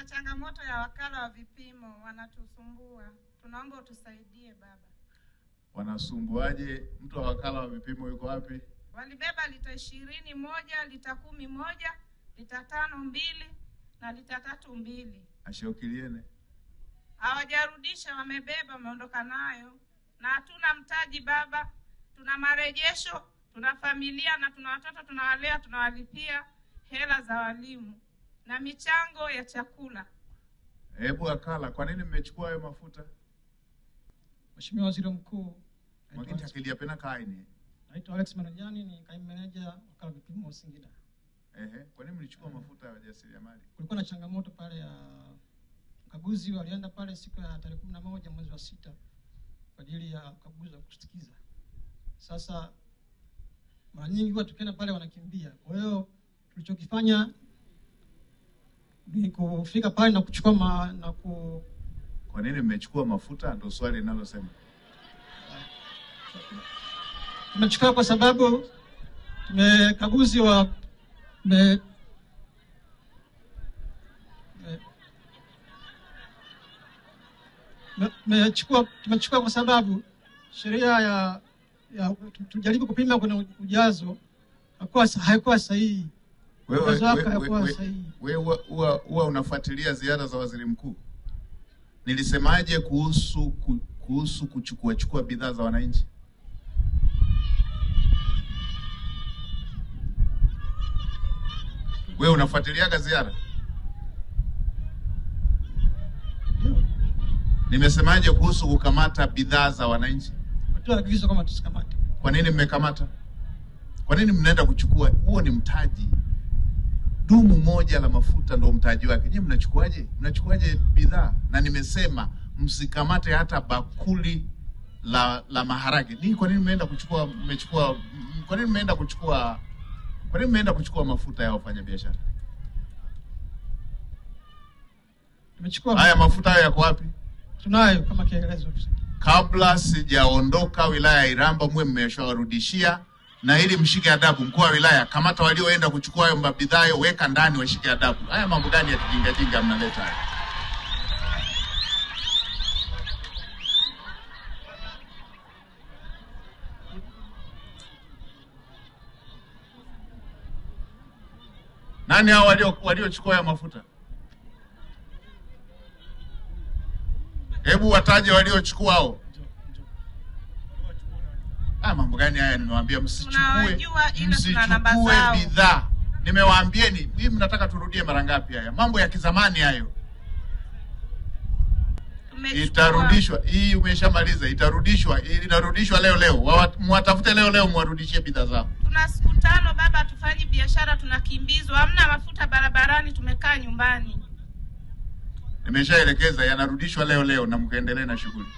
Tuna changamoto ya wakala wa vipimo, wanatusumbua. Tunaomba utusaidie baba. Wanasumbuaje? Mtu wa wakala wa vipimo yuko wapi? Walibeba lita 20 moja, lita 10 moja, lita 5 mbili na lita 3 mbili. Ashokiliene. Hawajarudisha, wamebeba, wameondoka nayo. Na hatuna mtaji baba. Tuna marejesho, tuna familia na tuna watoto tunawalea, tunawalipia hela za walimu na michango ya chakula. Hebu wakala, kwa nini mmechukua hayo mafuta? Mheshimiwa Waziri Mkuu, Mwakiti akilia pena kaini. Naitwa Alex Manajani, ni kaimu meneja wakala vipimo Singida. Kwa nini mlichukua mafuta ya wajasiriamali? Kulikuwa na changamoto pale ya mkaguzi walienda pale siku ya tarehe 11 mwezi wa 6 kwa ajili ya ukaguzi wa kusikiza. Sasa mara nyingi huwa tukienda pale wanakimbia. Kwa hiyo tulichokifanya ni kufika pale na kuchukua Kwa nini mmechukua mafuta? Ndio swali linalosema. Tumechukua kwa sababu tumekaguzi wa tumechukua kwa sababu sheria ya tujaribu kupima kuna ujazo haikuwa sahihi. Wewe huwa unafuatilia ziara za waziri mkuu? Nilisemaje kuhusu kuchukua bidhaa za wananchi? Wewe unafuatiliaga ziara? Nimesemaje kuhusu kukamata bidhaa za wananchi? Watu wanaagiza kama tusikamate. Kwa nini mmekamata? Kwa nini mnaenda kuchukua? Huo ni mtaji. Dumu moja la mafuta ndio mtaji wake. Nyinyi mnachukuaje bidhaa? Na nimesema msikamate hata bakuli la maharage. Ni kwa nini mmeenda kuchukua kwa nini mmeenda kuchukua mafuta ya wafanyabiashara? Tumechukua haya mafuta hayo yako wapi? Tunayo kama kielelezo. Kabla sijaondoka wilaya ya Iramba mwe mmeshawarudishia, na ili mshike adabu. Mkuu wa wilaya, kamata walioenda kuchukua hayo bidhaa, weka ndani washike adabu. Haya mambo gani ya kijinga mnaleta haya? Nani hao waliochukua ya mafuta? Hebu wataje waliochukua hao. Mambo gani haya? Nimewaambia msichukue bidhaa. Nimewaambieni, hii mnataka turudie mara ngapi haya? Mambo ya kizamani hayo. Itarudishwa. Hii umeshamaliza, itarudishwa. Inarudishwa leo. Mwatafute leo mwarudishie bidhaa zao. Tuna siku 5 baba, tufanyi biashara, tunakimbizwa. Hamna mafuta barabarani, tumekaa nyumbani. Nimeshaelekeza yanarudishwa leo na mkaendelee na shughuli.